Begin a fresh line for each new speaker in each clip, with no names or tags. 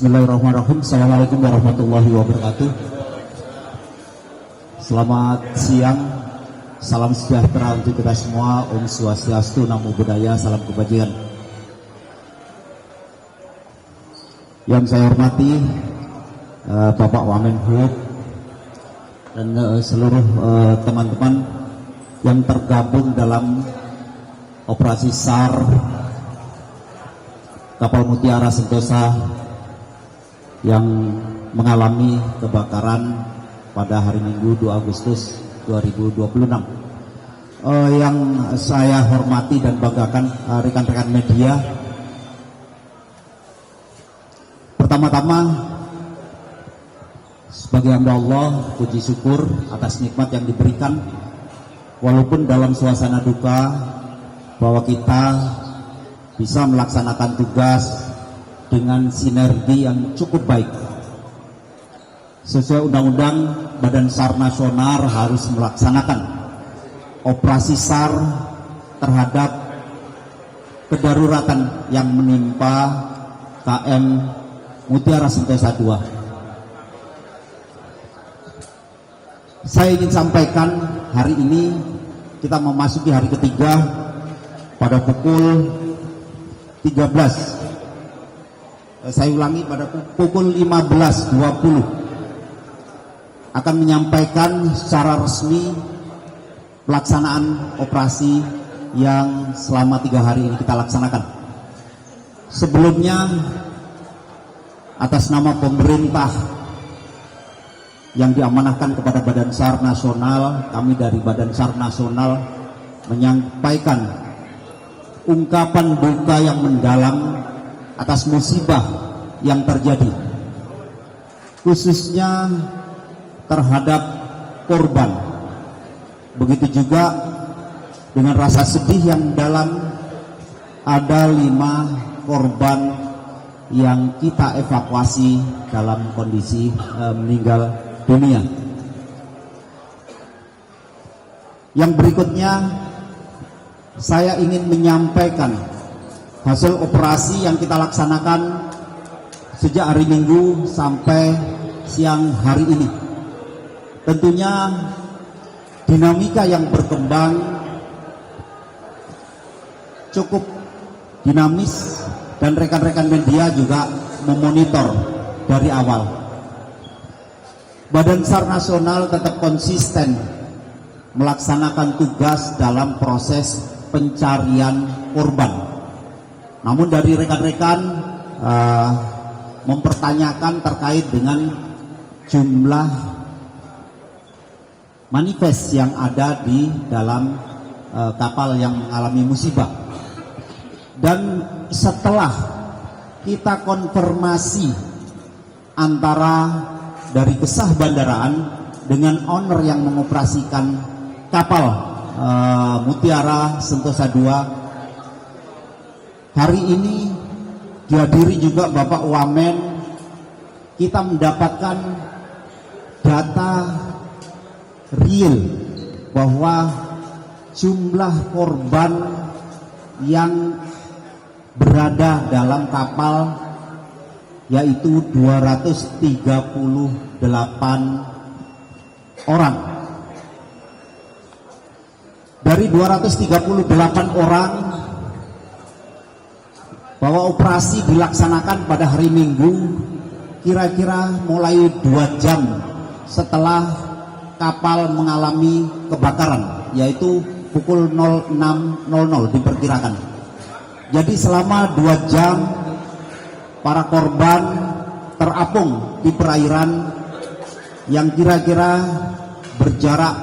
Bismillahirrahmanirrahim. Assalamualaikum warahmatullahi wabarakatuh. Selamat siang. Salam sejahtera untuk kita semua. Om Swastiastu, Namo Buddhaya, salam kebajikan. Yang saya hormati Bapak Wamenhub dan seluruh teman-teman yang tergabung dalam operasi SAR kapal Mutiara Sentosa yang mengalami kebakaran pada hari Minggu 2 Agustus 2026. Yang saya hormati dan banggakan rekan-rekan media, pertama-tama sebagai hamba Allah, puji syukur atas nikmat yang diberikan, walaupun dalam suasana duka, bahwa kita bisa melaksanakan tugas dengan sinergi yang cukup baik. Sesuai undang-undang, Badan SAR Nasional harus melaksanakan operasi SAR terhadap kedaruratan yang menimpa KM Mutiara Sentosa II. Saya ingin sampaikan hari ini kita memasuki hari ketiga pada pukul 13. Saya ulangi, pada pukul 15.20 akan menyampaikan secara resmi pelaksanaan operasi yang selama 3 hari ini kita laksanakan. Sebelumnya, atas nama pemerintah yang diamanahkan kepada Badan SAR Nasional, kami dari Badan SAR Nasional menyampaikan ungkapan duka yang mendalam atas musibah yang terjadi, khususnya terhadap korban. Begitu juga dengan rasa sedih yang dalam, ada 5 korban yang kita evakuasi dalam kondisi meninggal dunia. Yang berikutnya, saya ingin menyampaikan hasil operasi yang kita laksanakan sejak hari Minggu sampai siang hari ini. Tentunya dinamika yang berkembang cukup dinamis dan rekan-rekan media juga memonitor dari awal. Badan SAR Nasional tetap konsisten melaksanakan tugas dalam proses pencarian korban. Namun dari rekan-rekan mempertanyakan terkait dengan jumlah manifest yang ada di dalam kapal yang mengalami musibah. Dan setelah kita konfirmasi antara dari Kesah Bandaraan dengan owner yang mengoperasikan kapal Mutiara Sentosa II, hari ini dihadiri juga Bapak Wamen, kita mendapatkan data real bahwa jumlah korban yang berada dalam kapal yaitu 238 orang. Dari 238 orang, bahwa operasi dilaksanakan pada hari Minggu kira-kira mulai 2 jam setelah kapal mengalami kebakaran, yaitu pukul 06.00 diperkirakan. Jadi selama 2 jam para korban terapung di perairan yang kira-kira berjarak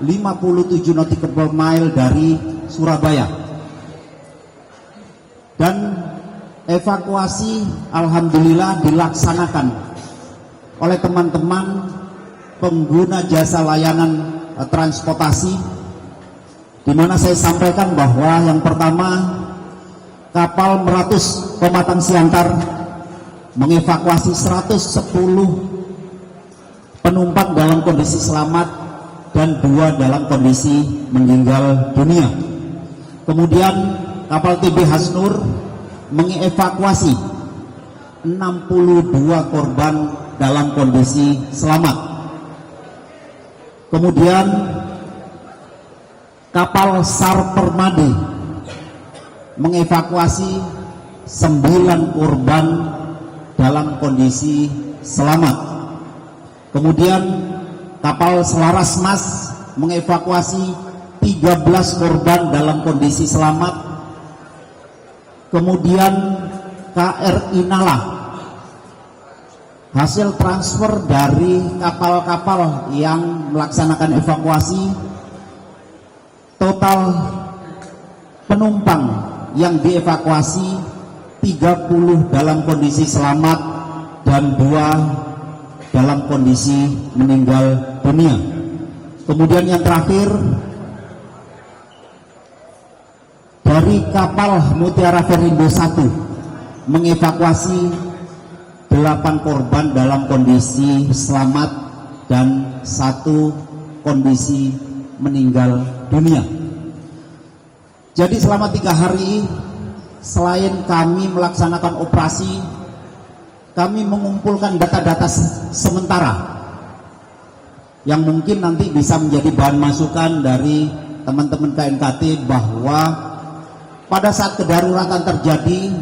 57 nautical mile dari Surabaya. Dan evakuasi alhamdulillah dilaksanakan oleh teman-teman pengguna jasa layanan transportasi, di mana saya sampaikan bahwa yang pertama, kapal Meratus Pematang Siantar mengevakuasi 110 penumpang dalam kondisi selamat dan 2 dalam kondisi meninggal dunia. Kemudian kapal TB Hasnur mengevakuasi 62 korban dalam kondisi selamat. Kemudian kapal SAR Permadi mengevakuasi 9 korban dalam kondisi selamat. Kemudian kapal Selaras Mas mengevakuasi 13 korban dalam kondisi selamat. Kemudian KRI Nala, hasil transfer dari kapal-kapal yang melaksanakan evakuasi, total penumpang yang dievakuasi 30 dalam kondisi selamat dan 2 dalam kondisi meninggal dunia. Kemudian yang terakhir, dari kapal Mutiara Verindo 1 mengevakuasi 8 korban dalam kondisi selamat dan 1 kondisi meninggal dunia. Jadi selama 3 hari, selain kami melaksanakan operasi, kami mengumpulkan data-data sementara yang mungkin nanti bisa menjadi bahan masukan dari teman-teman KNKT, bahwa pada saat kedaruratan terjadi,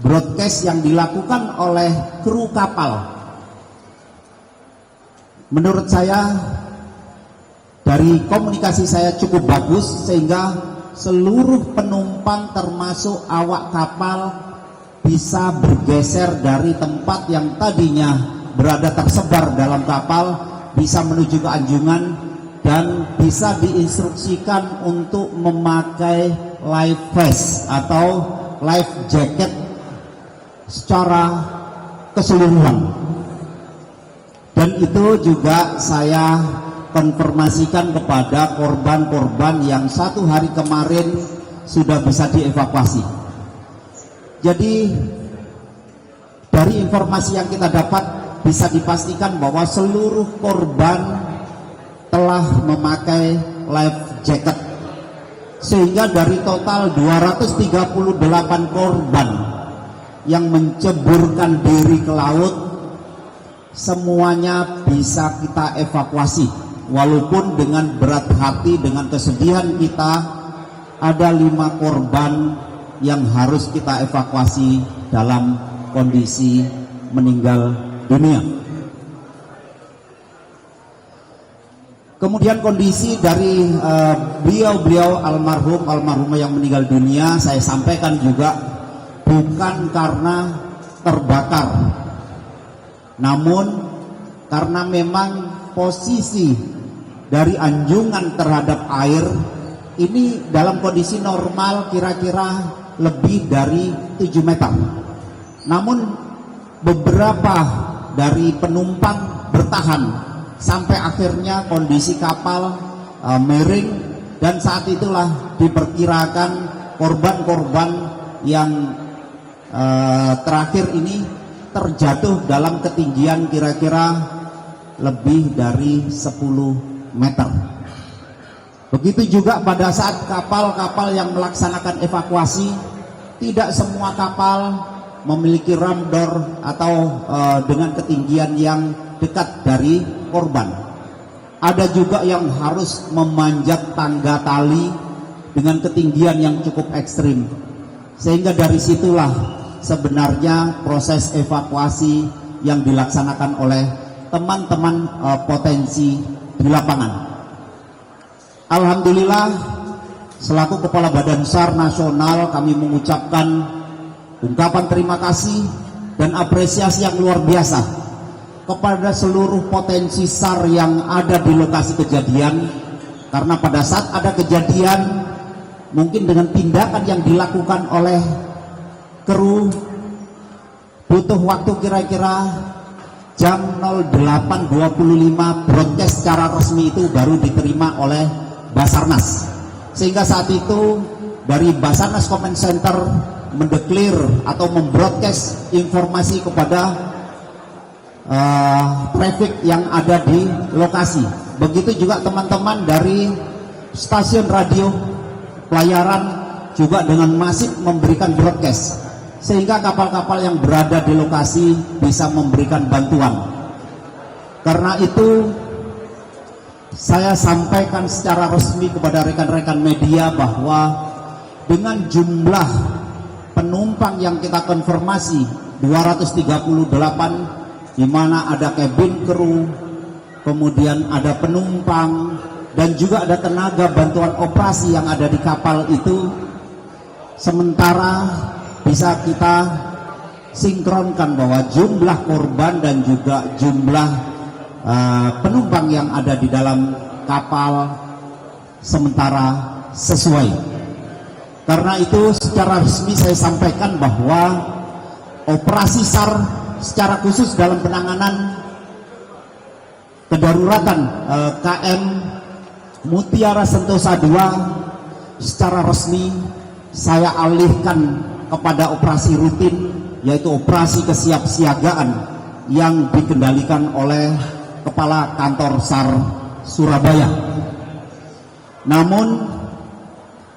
broadcast yang dilakukan oleh kru kapal, menurut saya dari komunikasi saya cukup bagus, sehingga seluruh penumpang termasuk awak kapal bisa bergeser dari tempat yang tadinya berada tersebar dalam kapal, bisa menuju ke anjungan, dan bisa diinstruksikan untuk memakai life vest atau life jacket secara keseluruhan. Dan itu juga saya konfirmasikan kepada korban-korban yang 1 hari kemarin sudah bisa dievakuasi. Jadi dari informasi yang kita dapat, bisa dipastikan bahwa seluruh korban telah memakai life jacket, sehingga dari total 238 korban yang menceburkan diri ke laut, semuanya bisa kita evakuasi. Walaupun dengan berat hati, dengan kesedihan kita, ada 5 korban yang harus kita evakuasi dalam kondisi meninggal dunia. Kemudian kondisi dari beliau-beliau almarhumah yang meninggal dunia, saya sampaikan juga bukan karena terbakar, namun karena memang posisi dari anjungan terhadap air ini dalam kondisi normal kira-kira lebih dari 7 meter. Namun beberapa dari penumpang bertahan sampai akhirnya kondisi kapal miring, dan saat itulah diperkirakan korban-korban yang terakhir ini terjatuh dalam ketinggian kira-kira lebih dari 10 meter. Begitu juga pada saat kapal-kapal yang melaksanakan evakuasi, tidak semua kapal memiliki ramdor atau dengan ketinggian yang dekat dari korban. Ada juga yang harus memanjat tangga tali dengan ketinggian yang cukup ekstrim, sehingga dari situlah sebenarnya proses evakuasi yang dilaksanakan oleh teman-teman potensi di lapangan. Alhamdulillah, selaku Kepala Badan SAR Nasional, kami mengucapkan ungkapan terima kasih dan apresiasi yang luar biasa kepada seluruh potensi SAR yang ada di lokasi kejadian, karena pada saat ada kejadian, mungkin dengan tindakan yang dilakukan oleh kru, butuh waktu kira-kira jam 08.25 broadcast secara resmi itu baru diterima oleh Basarnas, sehingga saat itu dari Basarnas Command Center mendeklir atau membroadcast informasi kepada traffic yang ada di lokasi. Begitu juga teman-teman dari stasiun radio pelayaran juga dengan masif memberikan broadcast, sehingga kapal-kapal yang berada di lokasi bisa memberikan bantuan. Karena itu saya sampaikan secara resmi kepada rekan-rekan media bahwa dengan jumlah penumpang yang kita konfirmasi 238, di mana ada cabin crew, kemudian ada penumpang, dan juga ada tenaga bantuan operasi yang ada di kapal itu, sementara bisa kita sinkronkan bahwa jumlah korban dan juga jumlah penumpang yang ada di dalam kapal sementara sesuai. Karena itu secara resmi saya sampaikan bahwa operasi SAR secara khusus dalam penanganan kedaruratan KM Mutiara Sentosa II secara resmi saya alihkan kepada operasi rutin, yaitu operasi kesiapsiagaan yang dikendalikan oleh Kepala Kantor SAR Surabaya. Namun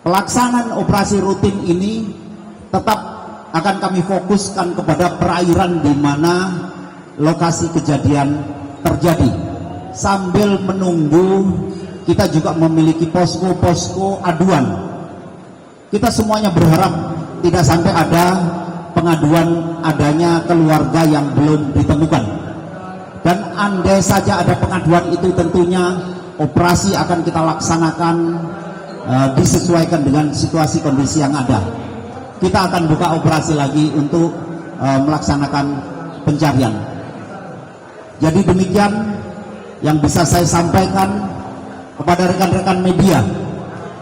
pelaksanaan operasi rutin ini tetap akan kami fokuskan kepada perairan di mana lokasi kejadian terjadi. Sambil menunggu, kita juga memiliki posko-posko aduan. Kita semuanya berharap tidak sampai ada pengaduan adanya keluarga yang belum ditemukan. Dan andai saja ada pengaduan itu, tentunya operasi akan kita laksanakan disesuaikan dengan situasi kondisi yang ada. Kita akan buka operasi lagi untuk melaksanakan pencarian. Jadi demikian yang bisa saya sampaikan kepada rekan-rekan media.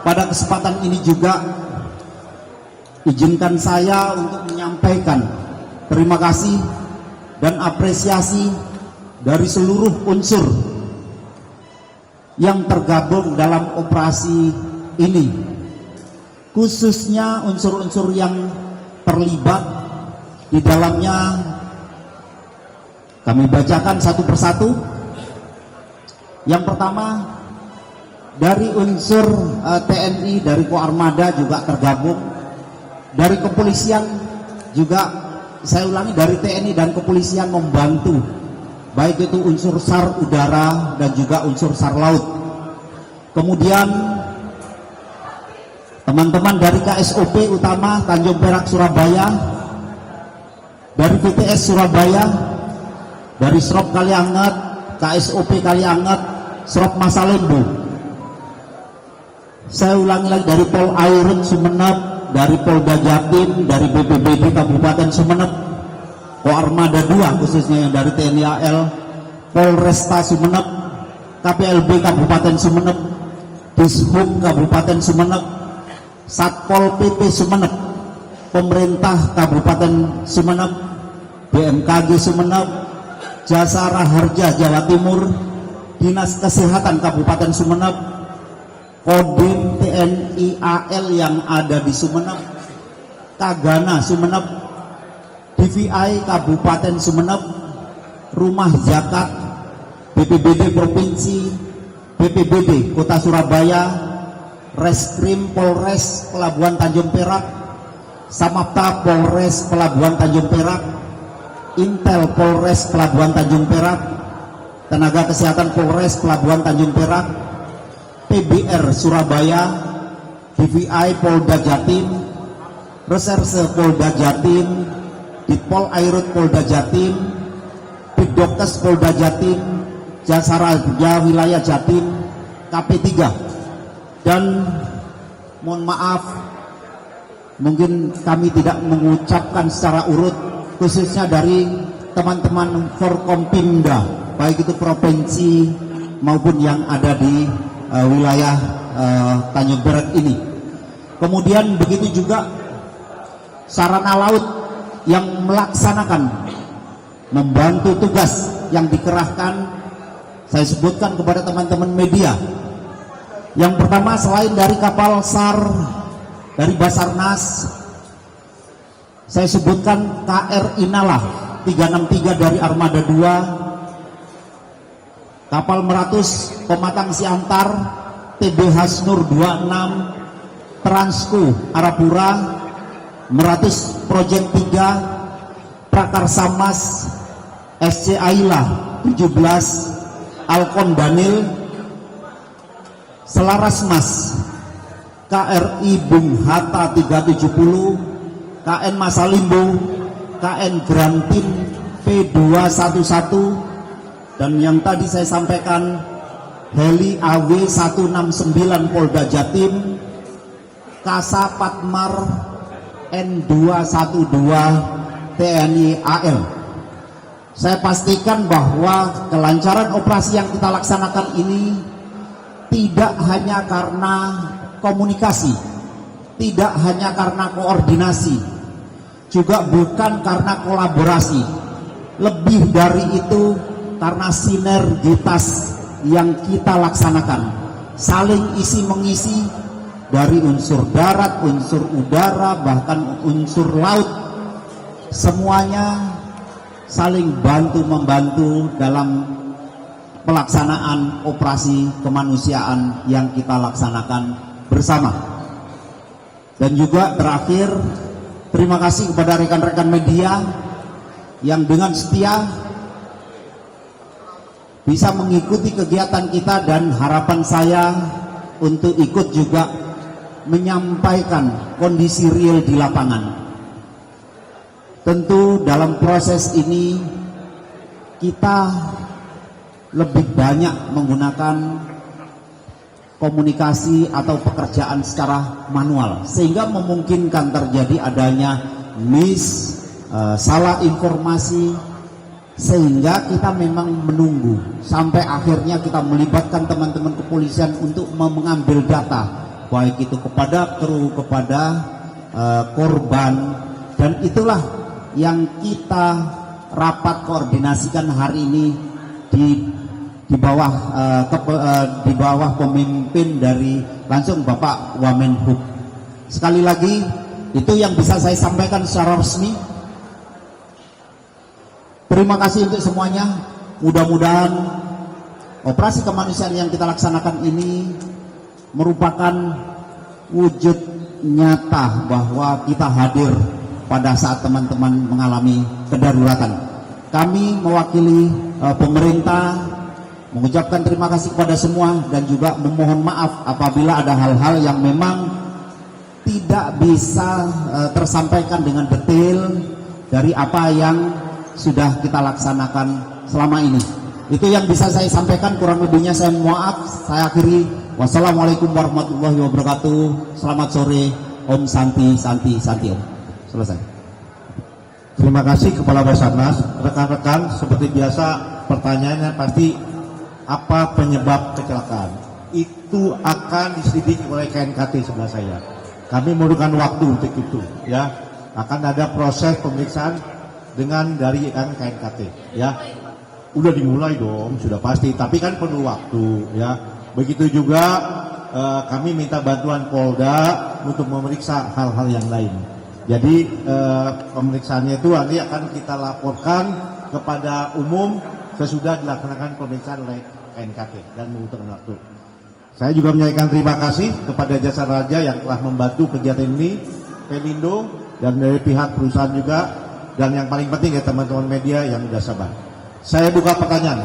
Pada kesempatan ini juga izinkan saya untuk menyampaikan terima kasih dan apresiasi dari seluruh unsur yang tergabung dalam operasi ini, khususnya unsur-unsur yang terlibat di dalamnya. Kami bacakan satu persatu. Yang pertama, dari unsur TNI, dari Koarmada juga tergabung, dari kepolisian juga, saya ulangi, dari TNI dan kepolisian membantu, baik itu unsur SAR udara dan juga unsur SAR laut. Kemudian teman-teman dari KSOP utama Tanjung Perak Surabaya, dari VTS Surabaya, dari Srop Kalianget, KSOP Kalianget, Srop Masalembu. Saya ulangi lagi, dari Pol Airut Sumeneb, dari Polda Jatim, dari BPBD Kabupaten Sumeneb, Koarmada 2 khususnya yang dari TNI AL, Polresta Sumeneb, KPLB Kabupaten Sumeneb, Dishub Kabupaten Sumeneb, Satpol PP Sumeneb, Pemerintah Kabupaten Sumeneb, BMKG Sumeneb, Jasara Harja Jawa Timur, Dinas Kesehatan Kabupaten Sumeneb, Kodim TNI AL yang ada di Sumeneb, Tagana Sumeneb, DVI Kabupaten Sumeneb, Rumah Zakat, BPBD Provinsi, BPBD Kota Surabaya, Reskrim Polres Pelabuhan Tanjung Perak, Samapta Polres Pelabuhan Tanjung Perak, Intel Polres Pelabuhan Tanjung Perak, Tenaga Kesehatan Polres Pelabuhan Tanjung Perak, PBR Surabaya, DVI Polda Jatim, Reserse Polda Jatim, Ditpol Airut Polda Jatim, Bidokes Polda Jatim, Jasara Harja Wilayah Jatim, KP3. Dan mohon maaf, mungkin kami tidak mengucapkan secara urut, khususnya dari teman-teman Forkompimda, baik itu provinsi maupun yang ada di wilayah Tanjung Perak ini. Kemudian begitu juga sarana laut yang melaksanakan, membantu tugas yang dikerahkan, saya sebutkan kepada teman-teman media. Yang pertama, selain dari kapal SAR dari Basarnas, saya sebutkan KRI Nala 363 dari Armada 2, kapal Meratus Pematang Siantar, TB Hasnur 26, Transco Arapura, Meratus Project 3, Prakarsa Mas, SC Aila 17, Alkon Daniel, Selaras Mas, KRI Bung Hatta 370, KN Masalimbo, KN Grantin P211, dan yang tadi saya sampaikan Heli AW 169 Polda Jatim, Kasa Patmar N212 TNI AL. Saya pastikan bahwa kelancaran operasi yang kita laksanakan ini tidak hanya karena komunikasi, tidak hanya karena koordinasi, juga bukan karena kolaborasi. Lebih dari itu karena sinergitas yang kita laksanakan, saling isi mengisi dari unsur darat, unsur udara, bahkan unsur laut, semuanya saling bantu-membantu dalam pelaksanaan operasi kemanusiaan yang kita laksanakan bersama. Dan juga terakhir, terima kasih kepada rekan-rekan media yang dengan setia bisa mengikuti kegiatan kita, dan harapan saya untuk ikut juga menyampaikan kondisi real di lapangan. Tentu dalam proses ini kita lebih banyak menggunakan komunikasi atau pekerjaan secara manual, sehingga memungkinkan terjadi adanya salah informasi, sehingga kita memang menunggu sampai akhirnya kita melibatkan teman-teman kepolisian untuk mengambil data, baik itu kepada kru, kepada korban, dan itulah yang kita rapat koordinasikan hari ini di bawah pemimpin dari langsung Bapak Wamenhub. Sekali lagi, itu yang bisa saya sampaikan secara resmi. Terima kasih untuk semuanya. Mudah-mudahan operasi kemanusiaan yang kita laksanakan ini merupakan wujud nyata bahwa kita hadir pada saat teman-teman mengalami kedaruratan. Kami mewakili pemerintah mengucapkan terima kasih kepada semua, dan juga memohon maaf apabila ada hal-hal yang memang tidak bisa tersampaikan dengan detail dari apa yang sudah kita laksanakan selama ini. Itu yang bisa saya sampaikan, kurang lebihnya saya mohon maaf. Saya akhiri, wassalamualaikum warahmatullahi wabarakatuh. Selamat sore, Om Santi Santi Santi Om. Selesai.
Terima kasih Kepala Basarnas. Rekan-rekan, seperti biasa pertanyaannya pasti apa penyebab kecelakaan? Itu akan diselidiki oleh KNKT sebelah saya. Kami memerlukan waktu untuk itu, ya. Akan ada proses pemeriksaan dengan dari KNKT, ya. Udah dimulai dong, sudah pasti. Tapi kan perlu waktu, ya. Begitu juga kami minta bantuan Polda untuk memeriksa hal-hal yang lain. Jadi pemeriksaannya itu nanti akan kita laporkan kepada umum sesudah dilaksanakan pemeriksaan oleh KNKT dan membutuhkan waktu. Saya juga menyampaikan terima kasih kepada Jasa Raja yang telah membantu kegiatan ini, Pelindo, dan dari pihak perusahaan juga, dan yang paling penting ya teman-teman media yang sudah sabar. Saya buka pertanyaan.